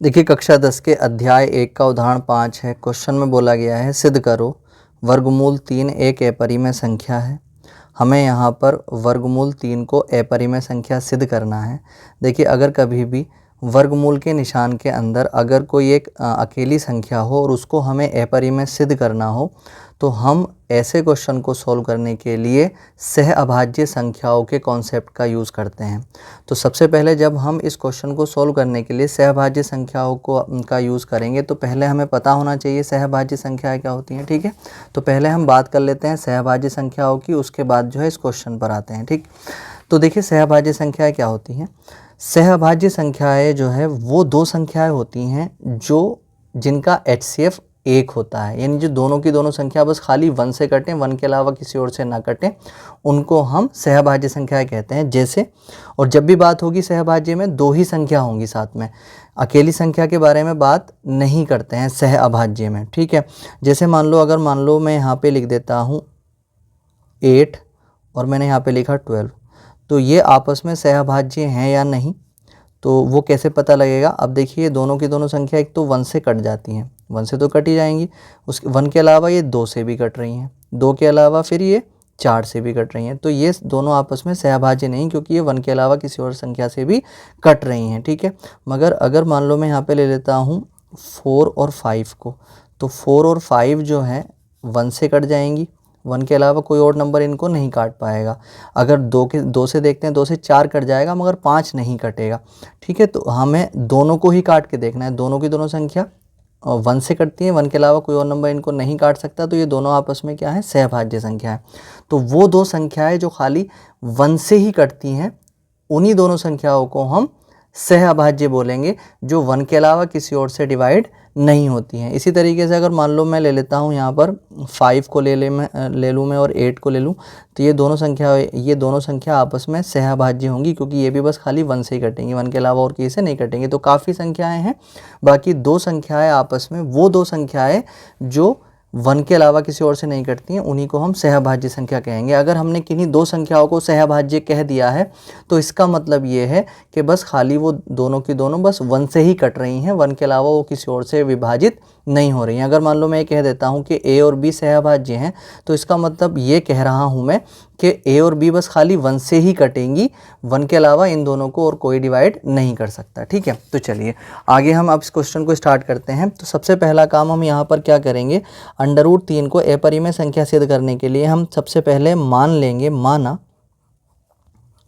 देखिए कक्षा 10 के अध्याय 1 का उदाहरण 5 है। क्वेश्चन में बोला गया है सिद्ध करो वर्गमूल 3 एक अपरिमेय संख्या है। हमें यहाँ पर वर्गमूल 3 को अपरिमेय संख्या सिद्ध करना है। देखिए अगर कभी भी वर्गमूल के निशान के अंदर अगर कोई एक अकेली संख्या हो और उसको हमें अपरिमेय सिद्ध करना हो तो हम ऐसे क्वेश्चन को सॉल्व करने के लिए सह अभाज्य संख्याओं के कॉन्सेप्ट का यूज़ करते हैं। तो सबसे पहले जब हम इस क्वेश्चन को सॉल्व करने के लिए सहभाज्य संख्याओं का यूज़ करेंगे तो पहले हमें पता होना चाहिए सहभाज्य संख्याएं क्या होती हैं। ठीक है, तो पहले हम बात कर लेते हैं सहभाज्य संख्याओं की, उसके बाद जो है इस क्वेश्चन पर आते हैं। ठीक, तो देखिए सहभाज्य संख्याएं क्या होती हैं। सहभाज्य संख्याएं जो है वो दो संख्याएं होती हैं जिनका HCF 1 होता है, यानी जो दोनों की दोनों संख्या बस खाली 1 से कटें, 1 के अलावा किसी और से ना कटें, उनको हम सहभाज्य संख्याएं कहते हैं। जैसे, और जब भी बात होगी सहभाज्य में दो ही संख्या होंगी साथ में, अकेली संख्या के बारे में बात नहीं करते हैं सह अभाज्य में। ठीक है, जैसे मान लो मैं यहाँ पे लिख देता हूँ 8 और मैंने यहाँ पे लिखा 12, तो ये आपस में सहभाज्य हैं या नहीं, तो वो कैसे पता लगेगा। अब देखिए दोनों की दोनों संख्या एक तो 1 से कट जाती हैं, 1 से तो कट ही जाएंगी, उस 1 के अलावा ये 2 से भी कट रही हैं, 2 के अलावा फिर ये 4 से भी कट रही हैं, तो ये दोनों आपस में सहभाज्य नहीं, क्योंकि ये 1 के अलावा किसी और संख्या से भी कट रही हैं। ठीक है, मगर अगर मान लो मैं यहाँ पे ले लेता हूँ 4 और 5 को, तो 4 और 5 जो हैं 1 से कट जाएंगी, 1 के अलावा कोई और नंबर इनको नहीं काट पाएगा। अगर 2 से देखते हैं, 2 से 4 कट जाएगा मगर 5 नहीं कटेगा। ठीक है, तो हमें दोनों को ही काट के देखना है, दोनों की दोनों संख्या 1 से कटती है, 1 के अलावा कोई और नंबर इनको नहीं काट सकता, तो ये दोनों आपस में क्या है, सहभाज्य संख्या है। तो वो दो संख्याएं जो खाली 1 से ही कटती हैं, उन्हीं दोनों संख्याओं को हम सह अभाज्य बोलेंगे, जो 1 के अलावा किसी और से डिवाइड नहीं होती हैं। इसी तरीके से अगर मान लो मैं ले लेता हूँ यहाँ पर 5 को ले लूँ मैं और 8 को ले लूँ, तो ये दोनों संख्या आपस में सहभाज्य होंगी, क्योंकि ये भी बस खाली 1 से ही कटेंगी, 1 के अलावा और किसी से नहीं कटेंगे। तो काफ़ी संख्याएं हैं, बाकी दो संख्याएं आपस में, वो दो संख्याएं जो 1 के अलावा किसी और से नहीं कटती हैं, उन्हीं को हम सहभाज्य संख्या कहेंगे। अगर हमने किन्हीं दो संख्याओं को सहभाज्य कह दिया है तो इसका मतलब ये है कि बस खाली वो दोनों की दोनों बस 1 से ही कट रही हैं, 1 के अलावा वो किसी और से विभाजित नहीं हो रही हैं। अगर मान लो मैं ये कह देता हूँ कि A और B सहभाज्य हैं, तो इसका मतलब ये कह रहा हूँ मैं कि A और B बस खाली 1 से ही कटेंगी, 1 के अलावा इन दोनों को और कोई डिवाइड नहीं कर सकता। ठीक है, तो चलिए आगे हम अब इस क्वेश्चन को स्टार्ट करते हैं। तो सबसे पहला काम हम यहाँ पर क्या करेंगे, √3 को अपरिमेय संख्या सिद्ध करने के लिए हम सबसे पहले मान लेंगे, माना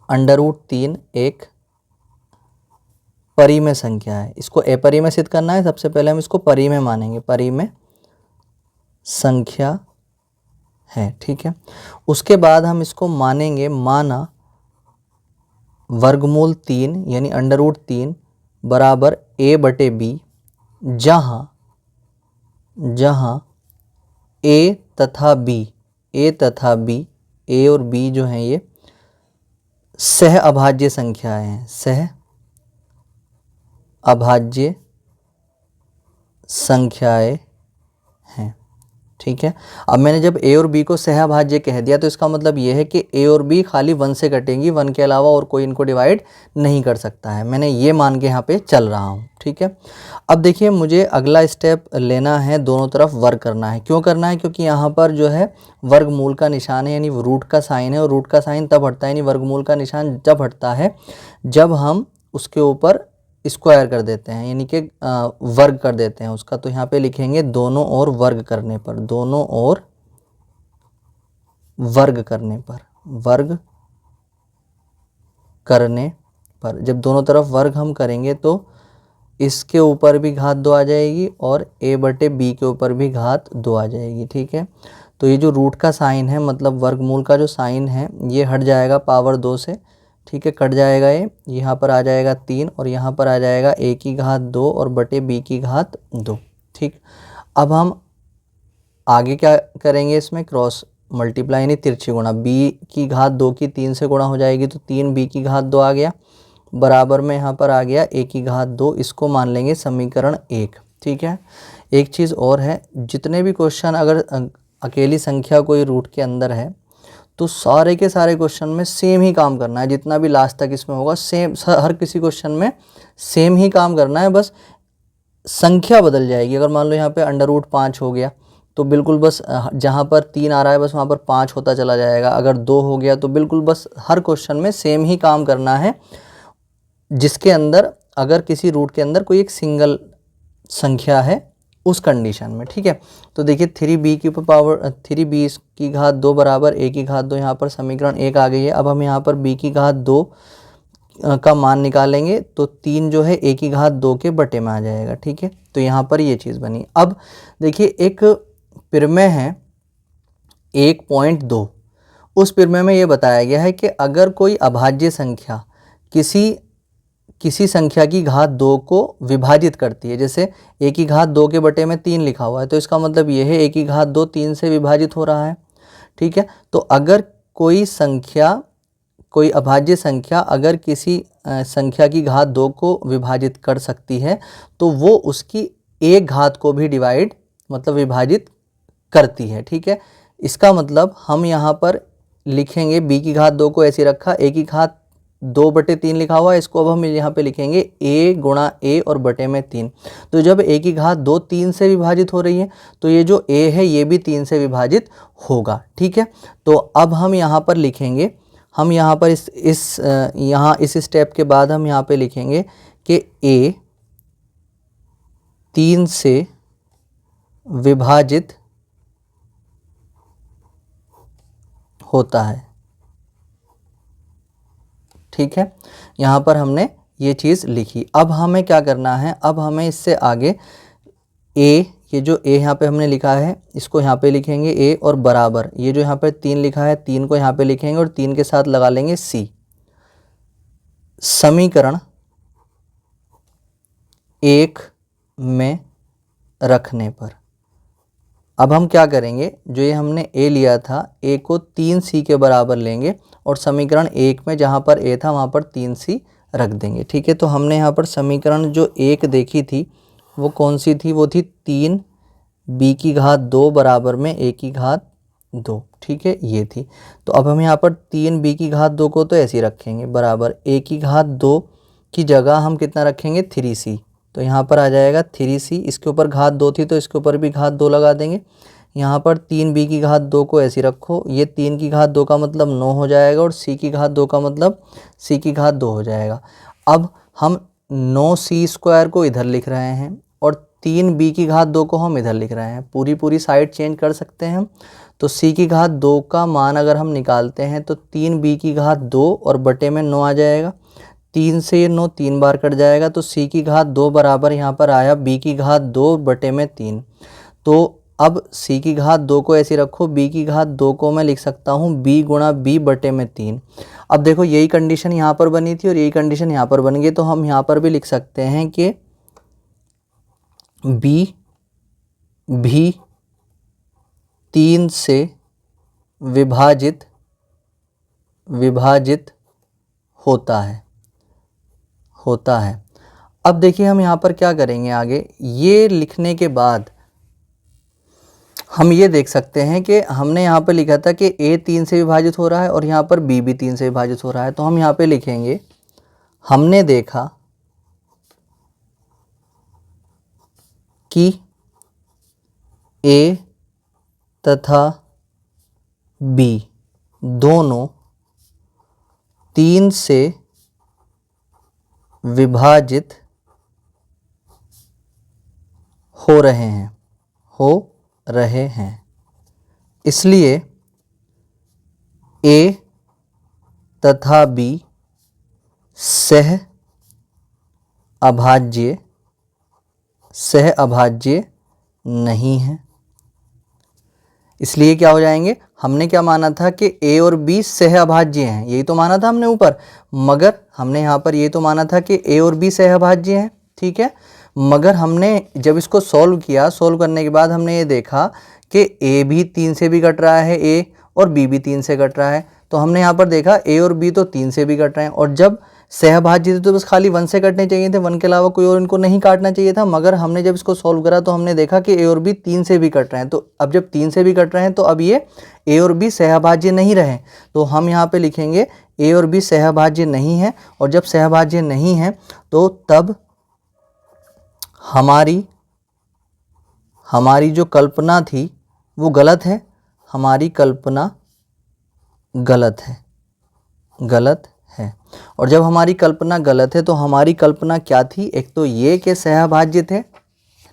√3 एक परिमेय संख्या है। इसको अपरिमेय सिद्ध करना है, सबसे पहले हम इसको परिमेय मानेंगे, परिमेय संख्या है। ठीक है, उसके बाद हम इसको मानेंगे, माना वर्गमूल 3 यानी √3 बराबर A/B, जहाँ A तथा B, A और B जो हैं ये सह अभाज्य संख्याएं हैं, सह अभाज्य संख्याएं हैं। ठीक है, अब मैंने जब A और B को सहअभाज्य कह दिया तो इसका मतलब ये है कि A और B खाली 1 से कटेंगी, 1 के अलावा और कोई इनको डिवाइड नहीं कर सकता है। मैंने ये मान के यहाँ पे चल रहा हूँ। ठीक है, अब देखिए मुझे अगला स्टेप लेना है, दोनों तरफ वर्ग करना है। क्यों करना है, क्योंकि यहाँ पर जो है वर्गमूल का निशान है, यानी रूट का साइन है, और रूट का साइन तब हटता है, यानी वर्गमूल का निशान जब हटता है जब हम उसके ऊपर स्क्वायर कर देते हैं, यानी कि वर्ग कर देते हैं उसका। तो यहाँ पे लिखेंगे दोनों ओर वर्ग करने पर, दोनों ओर वर्ग करने पर, वर्ग करने पर जब दोनों तरफ वर्ग हम करेंगे तो इसके ऊपर भी घात 2 आ जाएगी और A/B के ऊपर भी घात 2 आ जाएगी। ठीक है, तो ये जो रूट का साइन है, मतलब वर्गमूल का जो साइन है, ये हट जाएगा पावर 2 से। ठीक है, कट जाएगा, ये यहाँ पर आ जाएगा 3 और यहाँ पर आ जाएगा A की घात 2 और बटे B की घात 2। ठीक, अब हम आगे क्या करेंगे, इसमें क्रॉस मल्टीप्लाई यानी तिरछी गुणा, B की घात 2 की 3 से गुणा हो जाएगी तो 3B की घात 2 आ गया, बराबर में यहाँ पर आ गया A की घात 2। इसको मान लेंगे समीकरण 1। ठीक है, एक चीज़ और है, जितने भी क्वेश्चन अगर अकेली संख्या कोई रूट के अंदर है तो सारे के सारे क्वेश्चन में सेम ही काम करना है, जितना भी लास्ट तक इसमें होगा सेम, हर किसी क्वेश्चन में सेम ही काम करना है। बस संख्या बदल जाएगी। अगर मान लो यहाँ पे √5 हो गया तो बिल्कुल बस जहाँ पर 3 आ रहा है बस वहाँ पर 5 होता चला जाएगा। अगर 2 हो गया तो बिल्कुल बस हर क्वेश्चन में सेम ही काम करना है, जिसके अंदर अगर किसी रूट के अंदर कोई एक सिंगल संख्या है उस कंडीशन में, ठीक है। तो देखिए 3b की पावर 3b की घात 2 बराबर a की घात 2, यहाँ पर समीकरण 1 आ गई है। अब हम यहाँ पर b की घात 2 का मान निकालेंगे तो 3 जो है a की घात 2 के बटे में आ जाएगा, ठीक है। तो यहाँ पर ये चीज़ बनी। अब देखिए एक प्रमेय है 1.2, उस प्रमेय में ये बताया गया है कि अगर कोई अभाज्य संख्या किसी संख्या की घात 2 को विभाजित करती है, जैसे a की घात 2 के बटे में 3 लिखा हुआ है, तो इसका मतलब ये है a की घात 2 3 से विभाजित हो रहा है, ठीक है। तो अगर कोई अभाज्य संख्या अगर किसी संख्या की घात 2 को विभाजित कर सकती है तो वो उसकी एक घात को भी विभाजित करती है, ठीक है। इसका मतलब हम यहाँ पर लिखेंगे b की घात 2 को ऐसे रखा, a की घात 2/3 लिखा हुआ है, इसको अब हम यहाँ पे लिखेंगे a गुणा a और बटे में 3। तो जब a की घात 2 3 से विभाजित हो रही है तो ये जो a है ये भी 3 से विभाजित होगा, ठीक है। तो अब हम यहाँ पर लिखेंगे, हम यहाँ पर इस स्टेप के बाद हम यहाँ पे लिखेंगे कि a 3 से विभाजित होता है, ठीक है। यहाँ पर हमने ये चीज़ लिखी। अब हमें क्या करना है, अब हमें इससे आगे ये जो a यहाँ पे हमने लिखा है इसको यहाँ पे लिखेंगे a और बराबर ये जो यहाँ पे 3 लिखा है 3 को यहाँ पे लिखेंगे और 3 के साथ लगा लेंगे c। समीकरण 1 में रखने पर अब हम क्या करेंगे, जो ये हमने a लिया था a को 3c के बराबर लेंगे और समीकरण 1 में जहाँ पर a था वहाँ पर 3c रख देंगे, ठीक है। तो हमने यहाँ पर समीकरण जो 1 देखी थी वो कौन सी थी, वो थी 3b की घात 2 बराबर में a की घात 2, ठीक है, ये थी। तो अब हम यहाँ पर 3b की घात 2 को तो ऐसे ही रखेंगे बराबर a की घात 2 की जगह हम कितना रखेंगे 3c, तो यहाँ पर आ जाएगा 3c, इसके ऊपर घात 2 थी तो इसके ऊपर भी घात 2 लगा देंगे। यहाँ पर 3b की घात 2 को ऐसे रखो, ये 3 की घात 2 का मतलब 9 हो जाएगा और c की घात 2 का मतलब c की घात 2 हो जाएगा। अब हम 9c² को इधर लिख रहे हैं और 3b की घात 2 को हम इधर लिख रहे हैं, पूरी साइड चेंज कर सकते हैं हम। तो c की घात 2 का मान अगर हम निकालते हैं तो 3b की घात 2 और बटे में 9 आ जाएगा, 3 से ये 9 3 बार कट जाएगा तो c की घात 2 बराबर यहाँ पर आया b की घात 2 बटे में 3। तो अब c की घात 2 को ऐसे रखो, b की घात 2 को मैं लिख सकता हूँ b गुणा b बटे में 3। अब देखो यही कंडीशन यहाँ पर बनी थी और यही कंडीशन यहाँ पर बन गई, तो हम यहाँ पर भी लिख सकते हैं कि b भी 3 से विभाजित होता है। अब देखिए हम यहाँ पर क्या करेंगे, आगे ये लिखने के बाद हम ये देख सकते हैं कि हमने यहाँ पर लिखा था कि a 3 से विभाजित हो रहा है और यहाँ पर b भी 3 से विभाजित हो रहा है। तो हम यहाँ पे लिखेंगे हमने देखा कि a तथा b दोनों 3 से विभाजित हो रहे हैं, इसलिए a तथा b सह अभाज्य नहीं है। इसलिए क्या हो जाएंगे, हमने क्या माना था कि a और b सह अभाज्य हैं, यही तो माना था हमने ऊपर, मगर हमने यहाँ पर ये तो माना था कि a और b सह अभाज्य हैं, ठीक है। मगर हमने जब इसको सॉल्व किया, सॉल्व करने के बाद हमने ये देखा कि a भी 3 से भी कट रहा है a और b भी 3 से कट रहा है। तो हमने यहाँ पर देखा a और b तो 3 से भी कट रहे हैं और जब सहभाज्य थे तो बस खाली 1 से कटने चाहिए थे, 1 के अलावा कोई और इनको नहीं काटना चाहिए था। मगर हमने जब इसको सॉल्व करा तो हमने देखा कि a और b 3 से भी कट रहे हैं। तो अब जब 3 से भी कट रहे हैं तो अब ये a और b सहभाज्य नहीं रहे, तो हम यहाँ पे लिखेंगे a और b सहभाज्य नहीं है। और जब सहभाज्य नहीं है तो तब हमारी जो कल्पना थी वो गलत है, हमारी कल्पना गलत है। और जब हमारी कल्पना गलत है तो हमारी कल्पना क्या थी, एक तो ये के सहभाज्य थे,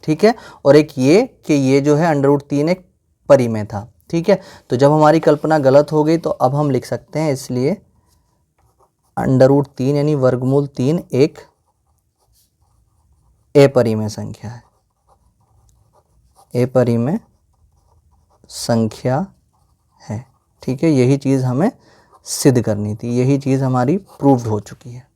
ठीक है, और एक ये कि ये जो है √3 एक परिमेय था, ठीक है। तो जब हमारी कल्पना गलत हो गई तो अब हम लिख सकते हैं, इसलिए √3 यानी वर्गमूल 3 एक अपरिमेय संख्या है, अपरिमेय संख्या है, ठीक है। यही चीज़ हमें सिद्ध करनी थी, यही चीज़ हमारी प्रूव्ड हो चुकी है।